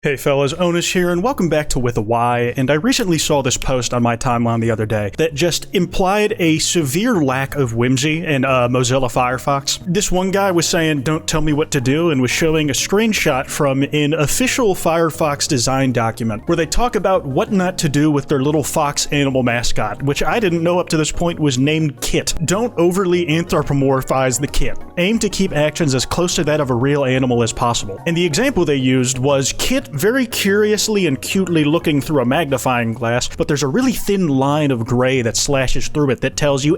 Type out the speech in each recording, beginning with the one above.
Hey fellas, Onus here, and welcome back to With a Y, and I recently saw this post on my timeline the other day that just implied a severe lack of whimsy in Mozilla Firefox. This one guy was saying, "Don't tell me what to do," and was showing a screenshot from an official Firefox design document where they talk about what not to do with their little fox animal mascot, which I didn't know up to this point was named Kit. Don't overly anthropomorphize the Kit. Aim to keep actions as close to that of a real animal as possible. And the example they used was Kit very curiously and cutely looking through a magnifying glass, but there's a really thin line of gray that slashes through it that tells you,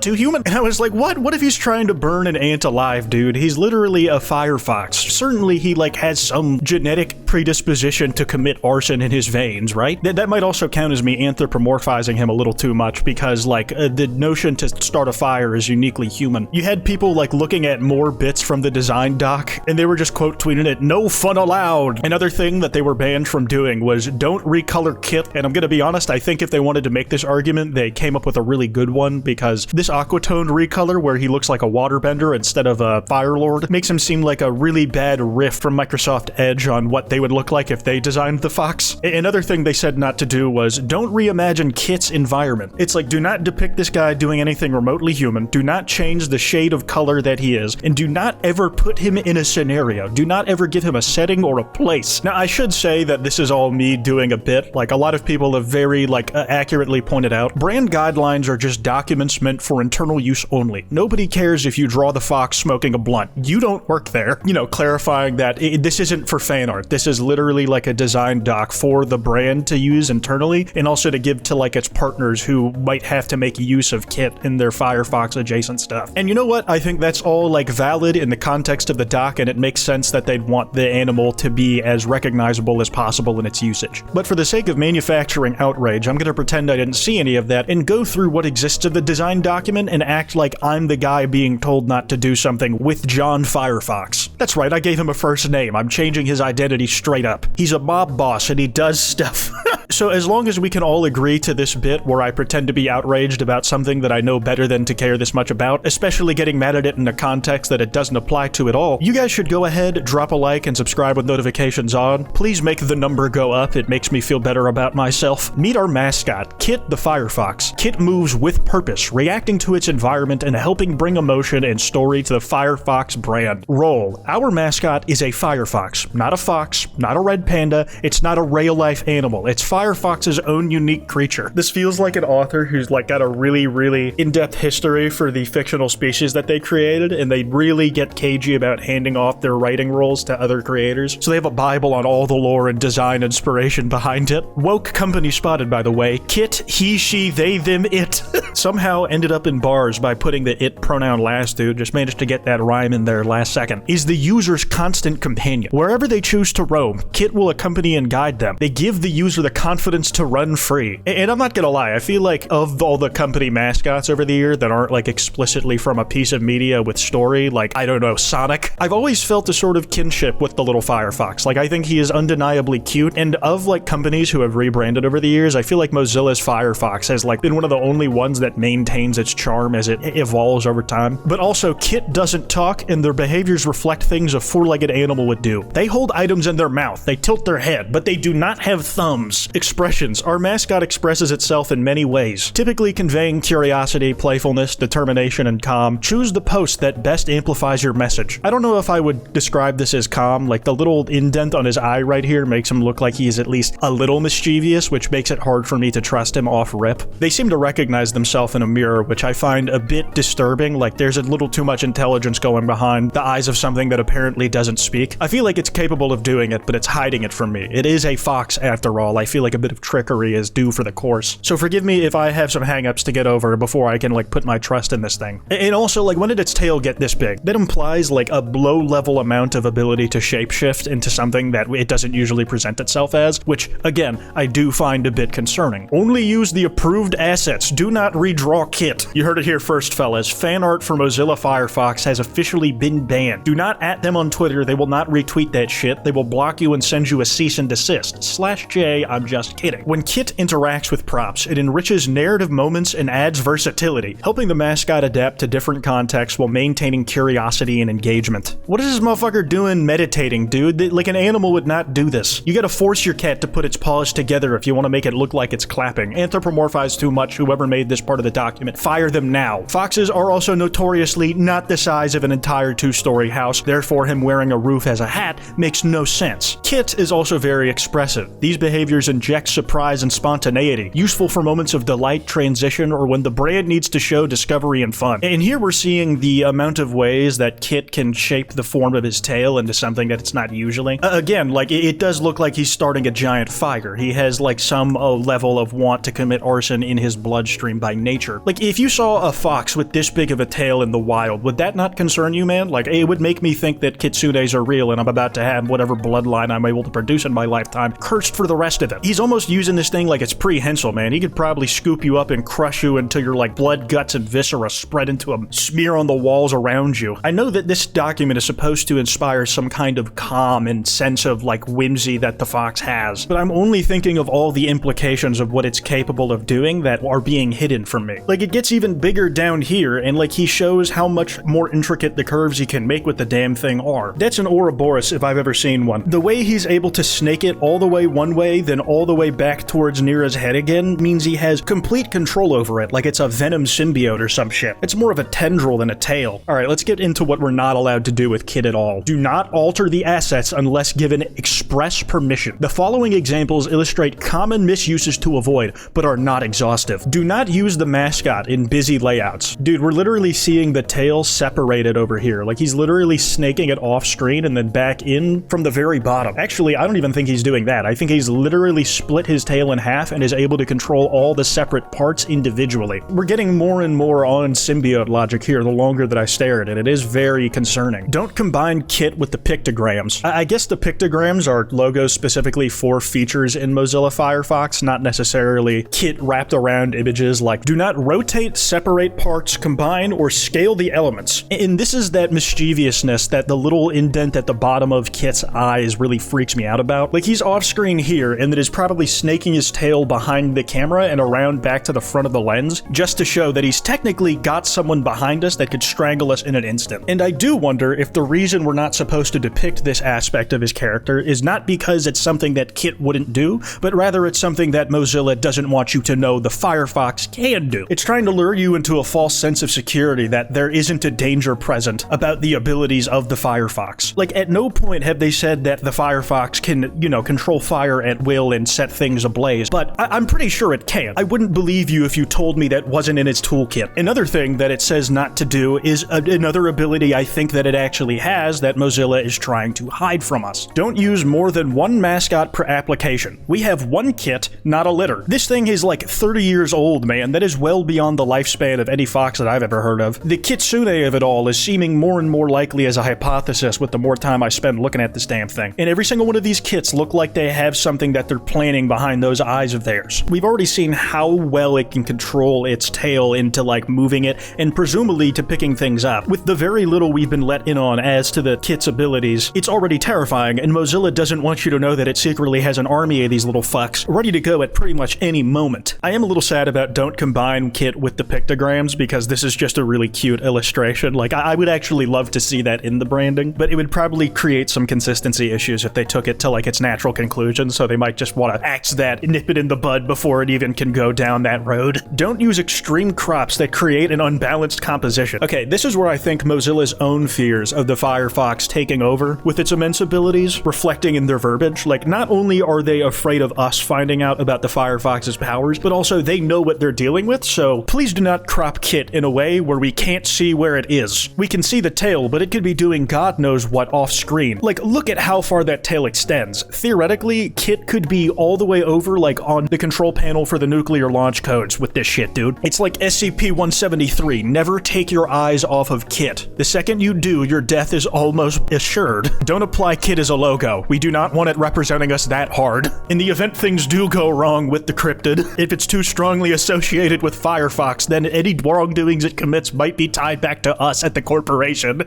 too human. And I was like, what? What if he's trying to burn an ant alive, dude? He's literally a firefox. Certainly he, has some genetic predisposition to commit arson in his veins, right? That might also count as me anthropomorphizing him a little too much, because, the notion to start a fire is uniquely human. You had people, looking at more bits from the design doc, and they were just quote tweeting it, "No fun allowed." Another thing that they were banned from doing was don't recolor Kit, and I'm gonna be honest, I think if they wanted to make this argument, they came up with a really good one, because this aquatone recolor where he looks like a waterbender instead of a fire lord makes him seem like a really bad riff from Microsoft Edge on what they would look like if they designed the fox. Another thing they said not to do was don't reimagine Kit's environment. It's like, do not depict this guy doing anything remotely human, do not change the shade of color that he is, and do not ever put him in a scenario. Do not ever give him a setting or a place. Now, I should say that this is all me doing a bit. A lot of people have very, accurately pointed out, brand guidelines are just documents meant for internal use only. Nobody cares if you draw the fox smoking a blunt. You don't work there. Clarifying that this isn't for fan art. This is literally a design doc for the brand to use internally, and also to give to, its partners who might have to make use of Kit in their Firefox adjacent stuff. And you know what? I think that's all, valid in the context of the doc, and it makes sense that they'd want the animal to be as recognizable as possible in its usage. But for the sake of manufacturing outrage, I'm gonna pretend I didn't see any of that and go through what exists in the design document and act like I'm the guy being told not to do something with John Firefox. That's right, I gave him a first name. I'm changing his identity straight up. He's a mob boss and he does stuff. So as long as we can all agree to this bit where I pretend to be outraged about something that I know better than to care this much about, especially getting mad at it in a context that it doesn't apply to at all, you guys should go ahead, drop a like, and subscribe with notifications on. Please make the number go up, it makes me feel better about myself. Meet our mascot, Kit the Firefox. Kit moves with purpose, reacting to its environment and helping bring emotion and story to the Firefox brand. Role: our mascot is a firefox, not a fox, not a red panda, it's not a real-life animal, it's Firefox's own unique creature. This feels like an author who's got a really in-depth history for the fictional species that they created, and they really get cagey about handing off their writing roles to other creators. So they have a Bible on all the lore and design inspiration behind it. Woke company spotted, by the way. Kit, he, she, they, them, it. Somehow ended up in bars by putting the it pronoun last, dude. Just managed to get that rhyme in there last second. Is the user's constant companion. Wherever they choose to roam, Kit will accompany and guide them. They give the user the confidence to run free. And I'm not gonna lie, I feel like of all the company mascots over the year that aren't explicitly from a piece of media with story, I don't know, Sonic, I've always felt a sort of kinship with the little Firefox. I think he is undeniably cute, and of companies who have rebranded over the years, I feel like Mozilla's Firefox has been one of the only ones that maintains its charm as it evolves over time. But also, Kit doesn't talk, and their behaviors reflect things a four-legged animal would do. They hold items in their mouth, they tilt their head, but they do not have thumbs. Expressions. Our mascot expresses itself in many ways, typically conveying curiosity, playfulness, determination, and calm. Choose the post that best amplifies your message. I don't know if I would describe this as calm, the little indent on his eye right here makes him look like he is at least a little mischievous, which makes it hard for me to trust him off rip. They seem to recognize themselves in a mirror, which I find a bit disturbing, there's a little too much intelligence going behind the eyes of something that apparently doesn't speak. I feel like it's capable of doing it, but it's hiding it from me. It is a fox after all. I feel like a bit of trickery is due for the course. So forgive me if I have some hangups to get over before I can put my trust in this thing. And also, when did its tail get this big? That implies a low-level amount of ability to shapeshift into something that it doesn't usually present itself as, which, again, I do find a bit concerning. Only use the approved assets. Do not redraw Kit. You heard it here first, fellas. Fan art for Mozilla Firefox has officially been banned. Do not at them on Twitter, they will not retweet that shit. They will block you and send you a cease and desist. /J, I'm just kidding. When Kit interacts with props, it enriches narrative moments and adds versatility, helping the mascot adapt to different contexts while maintaining curiosity and engagement. What is this motherfucker doing meditating, dude? Like, an animal would not do this. You gotta force your cat to put its paws together if you want to make it look like it's clapping. Anthropomorphize too much, whoever made this part of the document. Fire them now. Foxes are also notoriously not the size of an entire two-story house, therefore him wearing a roof as a hat makes no sense. Kit is also very expressive. These behaviors inject surprise and spontaneity, useful for moments of delight, transition, or when the brand needs to show discovery and fun. And here we're seeing the amount of ways that Kit can shape the form of his tail into something that it's not usually. Again, like, it does look like he's starting a giant fire. He has, like, some level of want to commit arson in his bloodstream by nature. Like, if you saw a fox with this big of a tail in the wild, would that not concern you, man? Like, it would make me think that kitsunes are real and I'm about to have whatever bloodline I'm able to produce in my lifetime cursed for the rest of it. He's almost using this thing like it's prehensile, man. He could probably scoop you up and crush you until your, like, blood, guts, and viscera spread into a smear on the walls around you. I know that this document is supposed to inspire some kind of calm and sense of, like, whimsy that the fox has, but I'm only thinking of all the implications of what it's capable of doing that are being hidden from me. Like, it gets even bigger down here, and, like, he shows how much more intricate the curves he can make with the damn thing are. That's an Ouroboros if I've ever seen one. The way he's able to snake it all the way one way, then all the way back towards Nira's head again, means he has complete control over it, like it's a venom symbiote or some shit. It's more of a tendril than a tail. Alright, let's get into what we're not allowed to do with Kit at all. Do not alter the assets unless given express permission. The following examples illustrate common misuses to avoid, but are not exhaustive. Do not use the mascot in busy layouts. Dude, we're literally seeing the tail separated over here. Like, he's literally snaking it off screen and then back in from the very bottom. Actually, I don't even think he's doing that. I think he's literally split his tail in half and is able to control all the separate parts individually. We're getting more and more on symbiote logic here the longer that I stare at it. It is very concerning. Don't combine Kit with the pictograms. I guess the pictograms are logos specifically for features in Mozilla Firefox, not necessarily Kit wrapped around images. Like, do not rotate, separate parts, combine, or scale the elements. And this is that mischievousness that the little indent at the bottom of Kit's eyes really freaks me out about. Like, he's off screen here and that is probably snaking his tail behind the camera and around back to the front of the lens just to show that he's technically got someone behind us that could strangle us in an instant. And I do wonder if the reason we're not supposed to depict this aspect of his character is not because it's something that Kit wouldn't do, but rather it's something that Mozilla doesn't want you to know the Firefox can do. It's trying to lure you into a false sense of security that there isn't a danger present about the abilities of the Firefox. Like, at no point have they said that the Firefox can, you know, control fire at will and set things ablaze, but I'm pretty sure it can. I wouldn't believe you if you told me that wasn't in its toolkit. Another thing that it says not to do is another ability I think that it actually has that Mozilla is trying to hide from us. Don't use more than one mascot per application. We have one Kit, not a litter. This thing is like 30 years old, man. That is well beyond the lifespan of any fox that I've ever heard of. The kitsune of it all is seeming more and more likely as a hypothesis with the more time I spend looking at this damn thing. And every single one of these kits look like they have something that they're planning behind those eyes of theirs. We've already seen how well it can control its tail into, like, moving it and presumably to picking things up. With the very little we've been let in on as to the kit's abilities, it's already terrifying, and Mozilla doesn't want you to know that it secretly has an army of these little fucks ready to go at pretty much any moment. I am a little sad about don't combine Kit with the pictograms because this is just a really cute illustration. Like, I would actually love to see that in the branding, but it would probably create some consistency issues if they took it to, like, its natural conclusion, so they might just want to axe that, nip it in the bud before it even can go down that road. Don't use extreme crops that create an unbalanced composition. Okay, this is where I think Mozilla's own fears of the Firefox taking over with its immense abilities reflecting in their verbiage. Like, not only are they afraid of us finding out about the Firefox's powers, but also they know what they're dealing with, so please do not crop Kit in a way where we can't see where it is. We can see the tail, but it could be doing God knows what off screen. Like, look at how far that tail extends. Theoretically, Kit could be all the way over, like, on the control panel for the nuclear launch codes with this shit, dude. It's like SCP-173. Never take your eyes off of Kit. The second you do, your death is almost assured. Don't apply Kit as a logo. We do not want it representing us that hard. In the event things do go wrong with the cryptid, if it's too strongly associated with Firefox, then any wrongdoings it commits might be tied back to us at the corporation.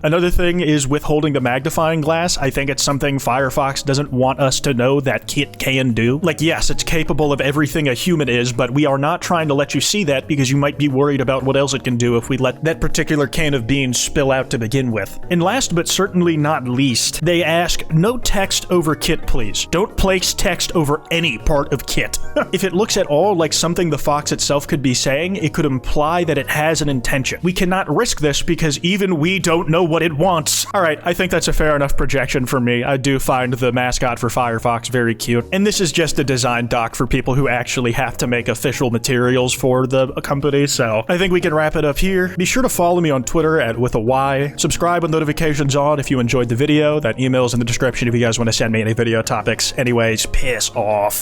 Another thing is withholding the magnifying glass. I think it's something Firefox doesn't want us to know that Kit can do. Like, yes, it's capable of everything a human is, but we are not trying to let you see that because you might be worried about what else it can do if we let that particular can of beans spill out to begin with. And last but certainly not least, they ask, no text over Kit, please. Don't place text over any part of Kit. If it looks at all like something the Fox itself could be saying, it could imply that it has an intention. We cannot risk this because even we don't know what it wants. Alright, I think that's a fair enough projection for me. I do find the mascot for Firefox very cute. And this is just a design doc for people who actually have to make official materials for the company, so I think we can wrap it up here. Be sure to follow me on Twitter at @withAY. Subscribe with notifications on if you enjoyed the video. That email is in the description if you guys want to send me any video topics. Anyways, piss off.